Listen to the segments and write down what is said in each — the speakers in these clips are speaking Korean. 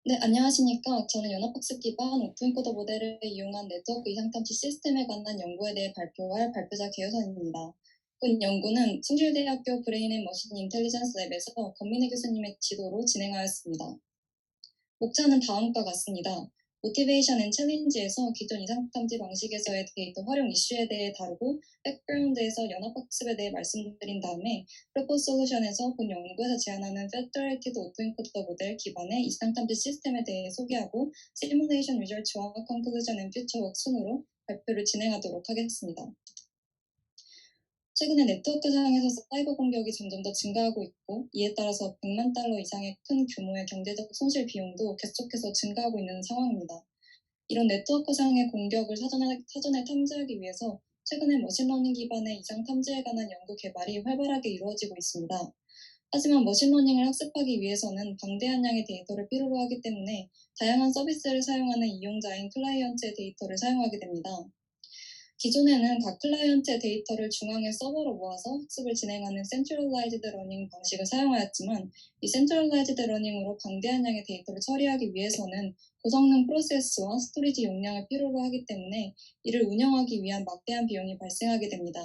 네, 안녕하십니까. 저는 연합학습 기반 오토엔코더 모델을 이용한 네트워크 이상탐지 시스템에 관한 연구에 대해 발표할 발표자 개요선입니다. 본 연구는 숭실대학교 브레인 앤 머신 인텔리전스 랩에서 권민혜 교수님의 지도로 진행하였습니다. 목차는 다음과 같습니다. 모티베이션 앤 챌린지에서 기존 이상탐지 방식에서의 데이터 활용 이슈에 대해 다루고 백그라운드에서 연합학습에 대해 말씀드린 다음에 프로포즈 솔루션에서 본 연구에서 제안하는 페더레이티드 오토엔코더 모델 기반의 이상탐지 시스템에 대해 소개하고 시뮬레이션 리저치와 컨클루전 앤 퓨처 웍 순으로 발표를 진행하도록 하겠습니다. 최근에 네트워크상에서 사이버 공격이 점점 더 증가하고 있고 이에 따라서 100만 달러 이상의 큰 규모의 경제적 손실 비용도 계속해서 증가하고 있는 상황입니다. 이런 네트워크상의 공격을 사전에 탐지하기 위해서 최근에 머신러닝 기반의 이상 탐지에 관한 연구 개발이 활발하게 이루어지고 있습니다. 하지만 머신러닝을 학습하기 위해서는 방대한 양의 데이터를 필요로 하기 때문에 다양한 서비스를 사용하는 이용자인 클라이언트의 데이터를 사용하게 됩니다. 기존에는 각 클라이언트의 데이터를 중앙의 서버로 모아서 학습을 진행하는 센트럴라이즈드 러닝 방식을 사용하였지만 이 센트럴라이즈드 러닝으로 방대한 양의 데이터를 처리하기 위해서는 고성능 프로세스와 스토리지 용량을 필요로 하기 때문에 이를 운영하기 위한 막대한 비용이 발생하게 됩니다.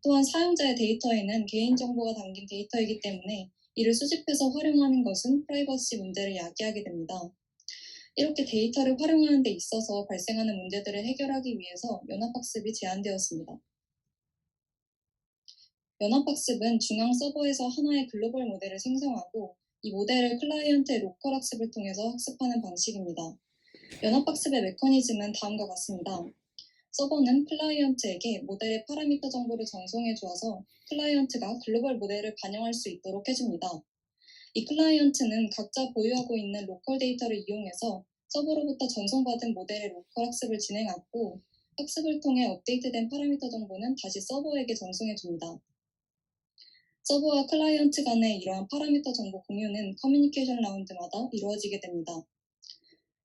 또한 사용자의 데이터에는 개인정보가 담긴 데이터이기 때문에 이를 수집해서 활용하는 것은 프라이버시 문제를 야기하게 됩니다. 이렇게 데이터를 활용하는 데 있어서 발생하는 문제들을 해결하기 위해서 연합학습이 제안되었습니다. 연합학습은 중앙 서버에서 하나의 글로벌 모델을 생성하고 이 모델을 클라이언트의 로컬 학습을 통해서 학습하는 방식입니다. 연합학습의 메커니즘은 다음과 같습니다. 서버는 클라이언트에게 모델의 파라미터 정보를 전송해 주어서 클라이언트가 글로벌 모델을 반영할 수 있도록 해줍니다. 이 클라이언트는 각자 보유하고 있는 로컬 데이터를 이용해서 서버로부터 전송받은 모델의 로컬 학습을 진행하고 학습을 통해 업데이트된 파라미터 정보는 다시 서버에게 전송해 줍니다. 서버와 클라이언트 간의 이러한 파라미터 정보 공유는 커뮤니케이션 라운드마다 이루어지게 됩니다.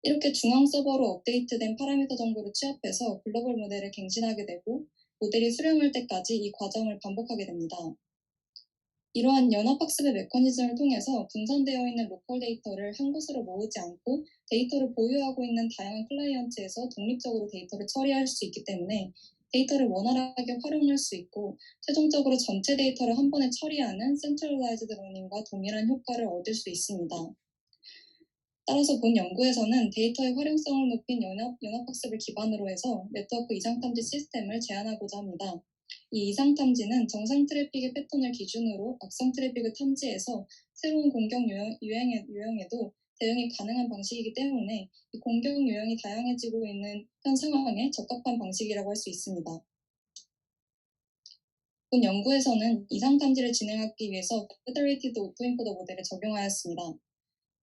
이렇게 중앙 서버로 업데이트된 파라미터 정보를 취합해서 글로벌 모델을 갱신하게 되고 모델이 수령할 때까지 이 과정을 반복하게 됩니다. 이러한 연합학습의 메커니즘을 통해서 분산되어 있는 로컬 데이터를 한 곳으로 모으지 않고 데이터를 보유하고 있는 다양한 클라이언트에서 독립적으로 데이터를 처리할 수 있기 때문에 데이터를 원활하게 활용할 수 있고 최종적으로 전체 데이터를 한 번에 처리하는 센트럴라이즈드 러닝과 동일한 효과를 얻을 수 있습니다. 따라서 본 연구에서는 데이터의 활용성을 높인 연합학습을 기반으로 해서 네트워크 이상탐지 시스템을 제안하고자 합니다. 이 이상탐지는 정상 트래픽의 패턴을 기준으로 악성 트래픽을 탐지해서 새로운 공격 유형에도 대응이 가능한 방식이기 때문에 이 공격 유형이 다양해지고 있는 현 상황에 적합한 방식이라고 할 수 있습니다. 본 연구에서는 이상탐지를 진행하기 위해서 페더레이티드 오토엔코더 모델을 적용하였습니다.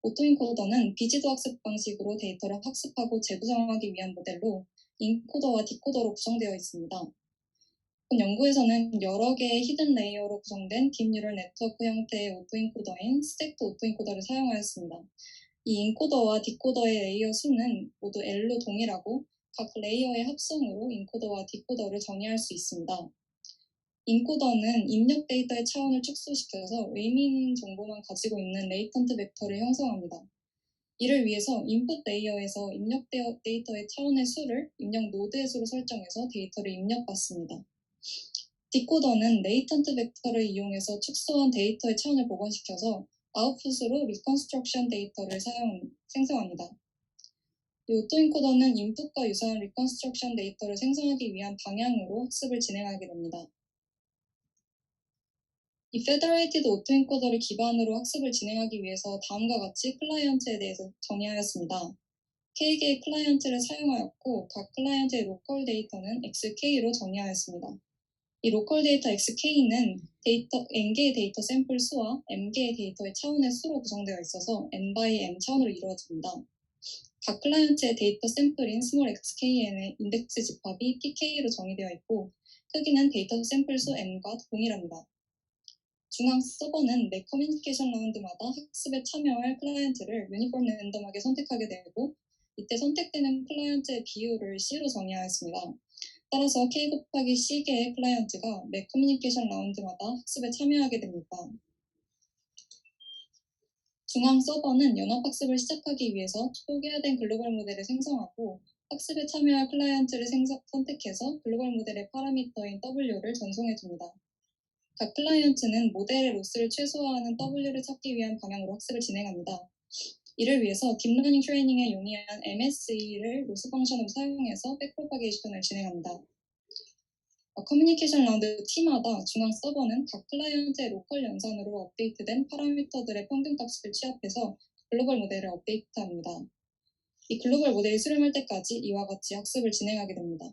오토엔코더는 비지도 학습 방식으로 데이터를 학습하고 재구성하기 위한 모델로 인코더와 디코더로 구성되어 있습니다. 본 연구에서는 여러 개의 히든 레이어로 구성된 딥 뉴럴 네트워크 형태의 오토엔코더인 스택드 오토엔코더를 사용하였습니다. 이 인코더와 디코더의 레이어 수는 모두 L로 동일하고 각 레이어의 합성으로 인코더와 디코더를 정의할 수 있습니다. 인코더는 입력 데이터의 차원을 축소시켜서 의미 있는 정보만 가지고 있는 레이턴트 벡터를 형성합니다. 이를 위해서 인풋 레이어에서 입력 데이터의 차원의 수를 입력 노드의 수로 설정해서 데이터를 입력받습니다. 디코더는 레이턴트 벡터를 이용해서 축소한 데이터의 차원을 복원시켜서 아웃풋으로 리컨스트럭션 데이터를 생성합니다. 이 오토엔코더는 인풋과 유사한 리컨스트럭션 데이터를 생성하기 위한 방향으로 학습을 진행하게 됩니다. 이 페더레이티드 오토엔코더를 기반으로 학습을 진행하기 위해서 다음과 같이 클라이언트에 대해서 정의하였습니다. K개의 클라이언트를 사용하였고 각 클라이언트의 로컬 데이터는 XK로 정의하였습니다. 이 로컬 데이터 XK는 N개의 데이터 샘플 수와 M개의 데이터의 차원의 수로 구성되어 있어서 N by M 차원으로 이루어집니다. 각 클라이언트의 데이터 샘플인 스몰 xkn의 인덱스 집합이 pk로 정의되어 있고 크기는 데이터 샘플 수 n과 동일합니다. 중앙 서버는 매 커뮤니케이션 라운드마다 학습에 참여할 클라이언트를 유니폼 랜덤하게 선택하게 되고 이때 선택되는 클라이언트의 비율을 C로 정의하였습니다. 따라서 K 곱하기 C개의 클라이언트가 매 커뮤니케이션 라운드마다 학습에 참여하게 됩니다. 중앙 서버는 연합학습을 시작하기 위해서 초기화된 글로벌 모델을 생성하고 학습에 참여할 클라이언트를 선택해서 글로벌 모델의 파라미터인 W를 전송해줍니다. 각 클라이언트는 모델의 로스를 최소화하는 W를 찾기 위한 방향으로 학습을 진행합니다. 이를 위해서 딥러닝 트레이닝에 용이한 MSE를 로스 펑션으로 사용해서 백프로파게이션을 진행합니다. 커뮤니케이션 라운드 T마다 중앙 서버는 각 클라이언트의 로컬 연산으로 업데이트된 파라미터들의 평균값을 취합해서 글로벌 모델을 업데이트합니다. 이 글로벌 모델이 수렴할 때까지 이와 같이 학습을 진행하게 됩니다.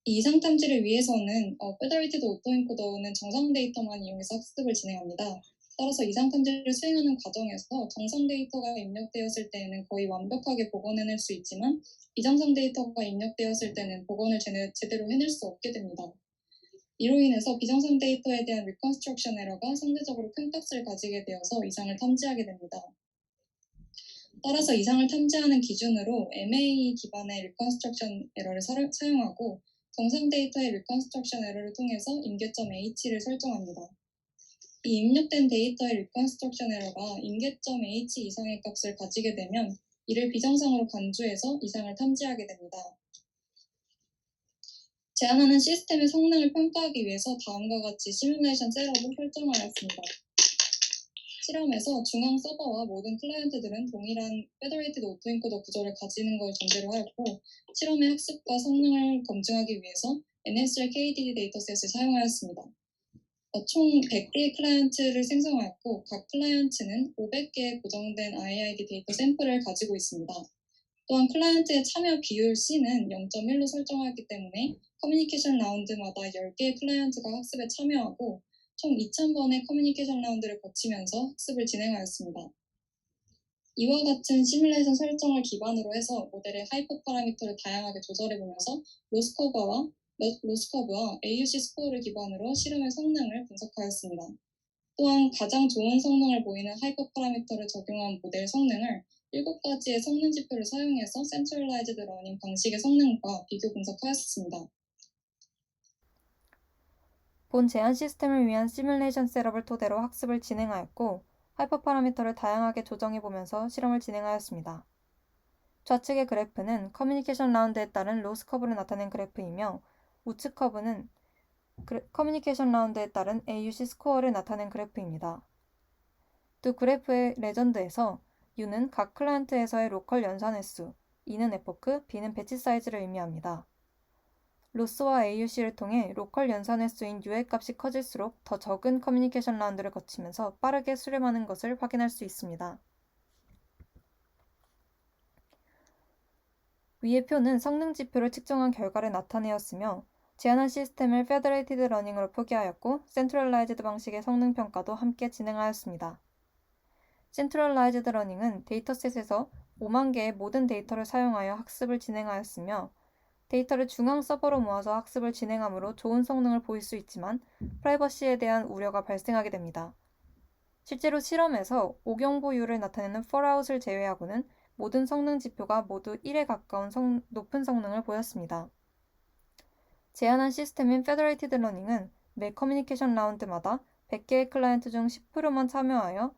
이 이상 탐지를 위해서는 페더레이티드 오토엔코더는 정상 데이터만 이용해서 학습을 진행합니다. 따라서 이상 탐지를 수행하는 과정에서 정상 데이터가 입력되었을 때에는 거의 완벽하게 복원해낼 수 있지만 비정상 데이터가 입력되었을 때는 복원을 제대로 해낼 수 없게 됩니다. 이로 인해서 비정상 데이터에 대한 리컨스트럭션 에러가 상대적으로 큰 값을 가지게 되어서 이상을 탐지하게 됩니다. 따라서 이상을 탐지하는 기준으로 MAE 기반의 리컨스트럭션 에러를 사용하고 정상 데이터의 리컨스트럭션 에러를 통해서 임계점 H를 설정합니다. 이 입력된 데이터의 리컨스트럭션 에러가 임계점 H 이상의 값을 가지게 되면 이를 비정상으로 간주해서 이상을 탐지하게 됩니다. 제안하는 시스템의 성능을 평가하기 위해서 다음과 같이 시뮬레이션 셋업을 설정하였습니다. 실험에서 중앙 서버와 모든 클라이언트들은 동일한 페더레이티드 오토엔코더 구조를 가지는 걸 전제로 하였고 실험의 학습과 성능을 검증하기 위해서 NSR KDD 데이터셋을 사용하였습니다. 총 100개의 클라이언트를 생성하였고 각 클라이언트는 500개의 고정된 IID 데이터 샘플을 가지고 있습니다. 또한 클라이언트의 참여 비율 C는 0.1로 설정하였기 때문에 커뮤니케이션 라운드마다 10개의 클라이언트가 학습에 참여하고 총 2,000번의 커뮤니케이션 라운드를 거치면서 학습을 진행하였습니다. 이와 같은 시뮬레이션 설정을 기반으로 해서 모델의 하이퍼 파라미터를 다양하게 조절해보면서 로스커브와 AUC 스코어를 기반으로 실험의 성능을 분석하였습니다. 또한 가장 좋은 성능을 보이는 하이퍼 파라미터를 적용한 모델 성능을 7가지의 성능 지표를 사용해서 센트럴라이즈드 러닝 방식의 성능과 비교 분석하였습니다. 본 제한 시스템을 위한 시뮬레이션 셋업을 토대로 학습을 진행하였고 하이퍼 파라미터를 다양하게 조정해보면서 실험을 진행하였습니다. 좌측의 그래프는 커뮤니케이션 라운드에 따른 로스 커브를 나타낸 그래프이며 우측 커브는 커뮤니케이션 라운드에 따른 AUC 스코어를 나타낸 그래프입니다. 두 그래프의 레전드에서 U는 각 클라이언트에서의 로컬 연산 횟수, E는 에포크, B는 배치 사이즈를 의미합니다. 로스와 AUC를 통해 로컬 연산 횟수인 U의 값이 커질수록 더 적은 커뮤니케이션 라운드를 거치면서 빠르게 수렴하는 것을 확인할 수 있습니다. 위의 표는 성능 지표를 측정한 결과를 나타내었으며 제한한 시스템을 페더레이티드 러닝으로 표기하였고 센트럴라이즈드 방식의 성능 평가도 함께 진행하였습니다. 센트럴라이즈드 러닝은 데이터셋에서 5만 개의 모든 데이터를 사용하여 학습을 진행하였으며 데이터를 중앙 서버로 모아서 학습을 진행하므로 좋은 성능을 보일 수 있지만 프라이버시에 대한 우려가 발생하게 됩니다. 실제로 실험에서 오경보율을 나타내는 fallout을 제외하고는 모든 성능 지표가 모두 1에 가까운 높은 성능을 보였습니다. 제한한 시스템인 페더레이티드 러닝은 매 커뮤니케이션 라운드마다 100개의 클라이언트 중 10%만 참여하여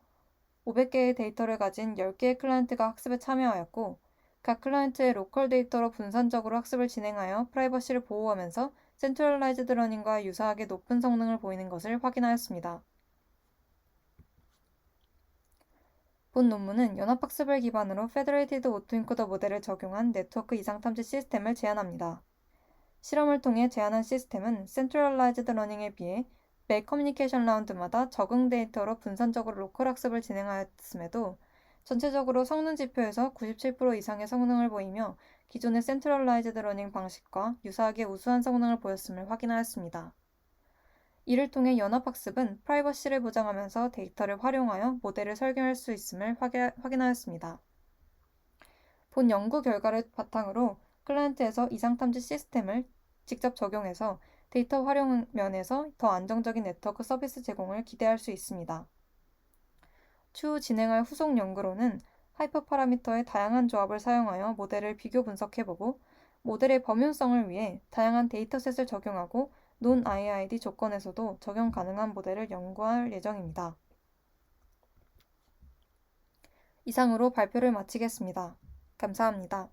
500개의 데이터를 가진 10개의 클라이언트가 학습에 참여하였고 각 클라이언트의 로컬 데이터로 분산적으로 학습을 진행하여 프라이버시를 보호하면서 센트럴라이즈드 러닝과 유사하게 높은 성능을 보이는 것을 확인하였습니다. 본 논문은 연합학습을 기반으로 페더레이티드 오토엔코더 모델을 적용한 네트워크 이상 탐지 시스템을 제안합니다. 실험을 통해 제안한 시스템은 센트럴라이즈드 러닝에 비해 매 커뮤니케이션 라운드마다 적응 데이터로 분산적으로 로컬 학습을 진행하였음에도 전체적으로 성능 지표에서 97% 이상의 성능을 보이며 기존의 센트럴라이즈드 러닝 방식과 유사하게 우수한 성능을 보였음을 확인하였습니다. 이를 통해 연합학습은 프라이버시를 보장하면서 데이터를 활용하여 모델을 설계할 수 있음을 확인하였습니다. 본 연구 결과를 바탕으로 클라이언트에서 이상탐지 시스템을 직접 적용해서 데이터 활용 면에서 더 안정적인 네트워크 서비스 제공을 기대할 수 있습니다. 추후 진행할 후속 연구로는 하이퍼 파라미터의 다양한 조합을 사용하여 모델을 비교 분석해보고 모델의 범용성을 위해 다양한 데이터셋을 적용하고 논-IID 조건에서도 적용 가능한 모델을 연구할 예정입니다. 이상으로 발표를 마치겠습니다. 감사합니다.